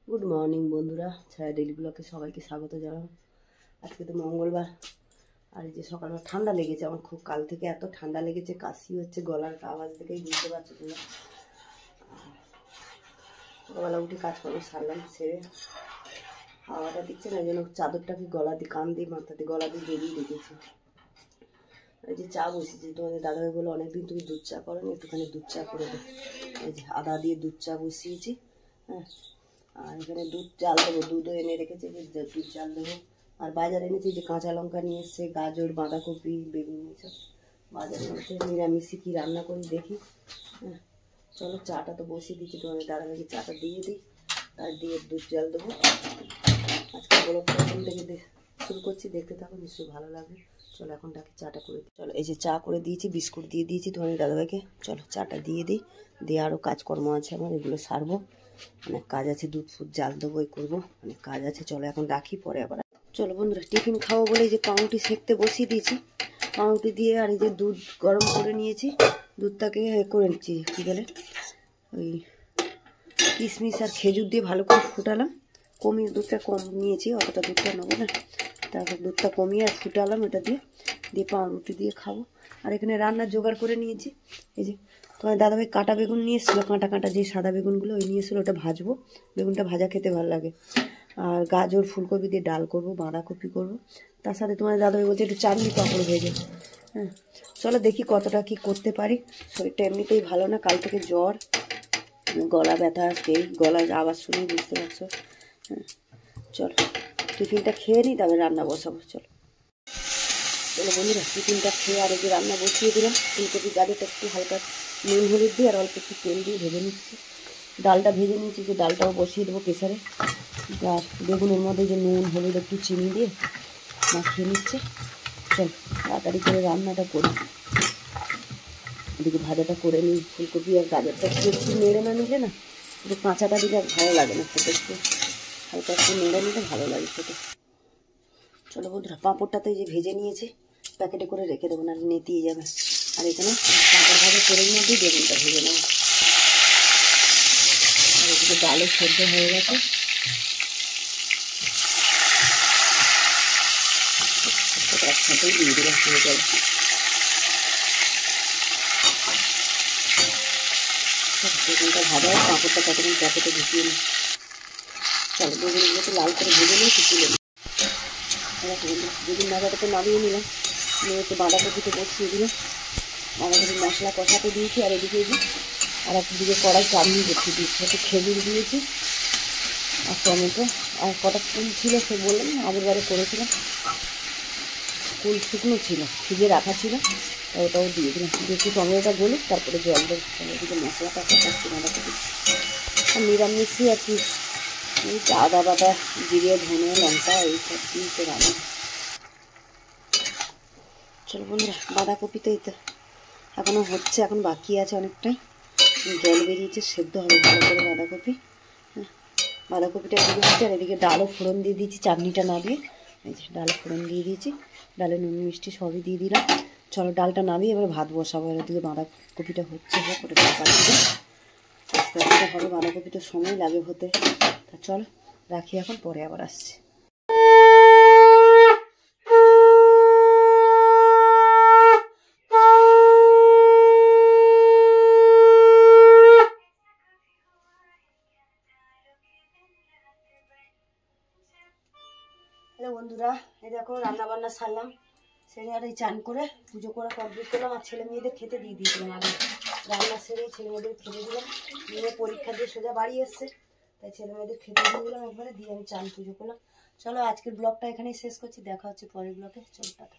Good morning বন্ধুরা, ছায়া daily ব্লগে সবাইকে স্বাগত জানাই। আজকে তো মঙ্গলবার, আর এই যে সকালবেলা ঠান্ডা লেগেছে আমার খুব। কাল থেকে এত ঠান্ডা লেগেছে, কাশি হচ্ছে, গলার আওয়াজ থেকেই বুঝতে পারছো তোমরা। সকালবেলা উঠে কাজকর্ম সারলাম, সেরে হাওয়াটা দিচ্ছে না, যেন চাদরটাকে গলা দিয়ে, কান দিয়ে, মাথা দিয়ে, গলা দিয়ে বেরিয়ে রেখেছি। এই যে চা বসেছি, তোমাদের দাদাভাই বলে অনেকদিন তুমি দুধ চা করো না, একটুখানি দুধ চা করে দে। এই যে আদা দিয়ে দুধ চা বসিয়েছি, হ্যাঁ। আর এখানে দুধ জাল দেবো, দুধও এনে রেখেছি, যে দুধ জাল দেবো। আর বাজার এনেছি যে কাঁচা লঙ্কা নিয়ে এসছে, গাজর, বাঁধাকপি, বেগুন, এসব বাজার মধ্যে নিরামিষি কী রান্না করি দেখি, হ্যাঁ। চলো চাটা তো বসিয়ে দিচ্ছি, তোমাদের দাদাভাইকে চাটা দিয়ে দিই, আর দিয়ে দুধ জাল দেবো। আজকে বড় প্রথম থেকে শুরু করছি, দেখতে থাকো, নিশ্চয়ই ভালো লাগবে। চলো এখন ডাকি চাটা করে দিই। চলো এই যে চা করে দিয়েছি, বিস্কুট দিয়ে দিয়েছি তোমাদের দাদাভাইকে। চলো চাটা দিয়ে দিই, দিয়ে আরও কাজকর্ম আছে আমার, এগুলো সারবো, অনেক কাজ আছে, দুধ ফুট জাল দেবো, এই করবো, অনেক কাজ আছে। চলো এখন রাখি, পরে আবার। চলো বন্ধুরা, টিফিন খাবো বলে এই যে পাউরুটি সেঁকতে বসিয়ে দিয়েছি। পাউরুটি দিয়ে আর এই যে দুধ গরম করে নিয়েছি, দুধটাকে করে নিচ্ছি, কী বলে ওই কিশমিশ আর খেজুর দিয়ে ভালো করে ফুটালাম। কমিয়ে দুধটা কম নিয়েছি, অতটা দুধটা নেবো না, তারপর দুধটা কমিয়ে আর ফুটালাম, এটা দিয়ে দিয়ে পাউরুটি দিয়ে খাবো। আর এখানে রান্নার জোগাড় করে নিয়েছি, এই যে তোমার দাদাভাই কাঁটা বেগুন নিয়ে এসেছিলো, কাঁটা কাঁটা যে সাদা বেগুনগুলো ওই নিয়ে এসেছিলো, ওটা ভাজবো, বেগুনটা ভাজা খেতে ভালো লাগে। আর গাজর ফুলকপি দিয়ে ডাল করবো, বাঁধাকপি করবো, তার সাথে তোমার দাদাভাই বলছে একটু চাটনি পাঁপড় ভেজে, হ্যাঁ। চলো দেখি কতটা কি করতে পারি। শরীরটা এমনিতেই ভালো না, কাল থেকে জ্বর, গলা ব্যথা, সেই গলার আওয়াজ শুনেই বুঝতে পারছো, হ্যাঁ। চলো টিফিনটা খেয়ে নিই, তবে রান্না বসাবো। চলো চলো বন্ধুরা, টিফিনটা খেয়ে আর এই যে রান্না বসিয়ে দিলাম। ফুলকপি গাজরটা একটু হালকা নুন হলুদ দিয়ে আর অল্প একটু তেল দিয়ে ভেজে নিচ্ছি। ডালটা ভেজে নিচ্ছি, যে ডালটাও বসিয়ে দেবো প্রেসারে। আর বেগুনের মধ্যে যে নুন হলুদ একটু চিনি দিয়ে মাখিয়ে নিচ্ছে। চল তাড়াতাড়ি করে রান্নাটা করি, এদিকে ভাজাটা করে নিই। ফুলকপি আর গাজরটা একটু নেড়ে না নিলে না, একটু কাঁচাটা দিলে আর ভালো লাগে না খেতে, একটু হালকা একটু নেড়ে নিলে ভালো লাগে খেতে। চলো বন্ধুরা, পাঁপড়টাতে যে ভেজে নিয়েছি, প্যাকেটে করে রেখে দেবো, না নেতিয়ে যাবে। আর এখানে পাঁপড় ভাজা করে নিয়ে দিয়ে বেগুনটা ভেজে নেবো। আর এদিকে ডালও সেদ্ধ হয়ে গেছে, একসাথেই দিয়ে দিলাম, হয়ে যাবে। বেগুনটা ভাজা হয়, পাঁপড়টা কতক্ষণ প্যাকেটে ঢুকিয়ে নিই। চলো বেগুনগুলো একটু লাল করে ভেজে নিয়ে শুকিয়ে নেব। বেগুন ভাজাটা তো নামিয়ে নিলাম, নিয়ে একটু বাঁধাকপিতে বসিয়ে দিলাম। বাঁধাকপির মশলা কষাতে দিয়েছি, আর এদিকে আর একদিকে কড়াই চাটনি করতে দিয়েছি, একটু খেজুর দিয়েছি আর টমেটো, আর কটা ফুল ছিল সে বললাম আগের বারে করেছিলাম, ফুল শুকনো ছিল, ফ্রিজে রাখা ছিল, ওটাও দিয়ে দিলাম। একটু টমেটোটা গলুক, তারপরে জল দেবো। এদিকে মশলাটা কষাচ্ছি বাঁধাকপি, আর নিরামিষই আর কি, এই আদা বাটা, জিরে, ধনে, লঙ্কা, এইসব দিয়ে রান্না। চলো বন্ধুরা, বাঁধাকপিতে এই তো এখনও হচ্ছে, এখন বাকি আছে অনেকটাই, জল বেরিয়েছে, সেদ্ধ হবে ভালো করে বাঁধাকপি, হ্যাঁ। বাঁধাকপিটা দিয়ে দিচ্ছি, আর এদিকে ডালও ফোড়ন দিয়ে দিয়েছি, চাটনিটা না দিয়ে, এই যে ডাল ফোড়ন দিয়ে দিয়েছি, ডালে নুন মিষ্টি সবই দিয়ে দিলাম। চলো ডালটা নামিয়ে এবার ভাত বসাবো। আর ওদিকে বাঁধাকপিটা হচ্ছে, হোক, ওটা আস্তে আস্তে হবে, বাঁধাকপিটা সময় লাগে হতে। তা চলো রাখি এখন, পরে আবার আসছি। হ্যালো বন্ধুরা, এই দেখো রান্না বান্না সারলাম, সেরে আর এই চান করে পুজো করা কমপ্লিট করলাম, আর ছেলে মেয়েদের খেতে দিয়ে দিয়েছিলাম। আগে রান্না সেরে ছেলে মেয়েদের খেতে দিলাম, মেয়ে পরীক্ষা দিয়ে সোজা বাড়ি এসছে, তাই ছেলে মেয়েদের খেতে দিয়ে দিলাম একবারে, দিয়ে আমি চান পুজো করলাম। চলো আজকের ব্লগটা এখানেই শেষ করছি, দেখা হচ্ছে পরের ব্লগে। চলো টাটা।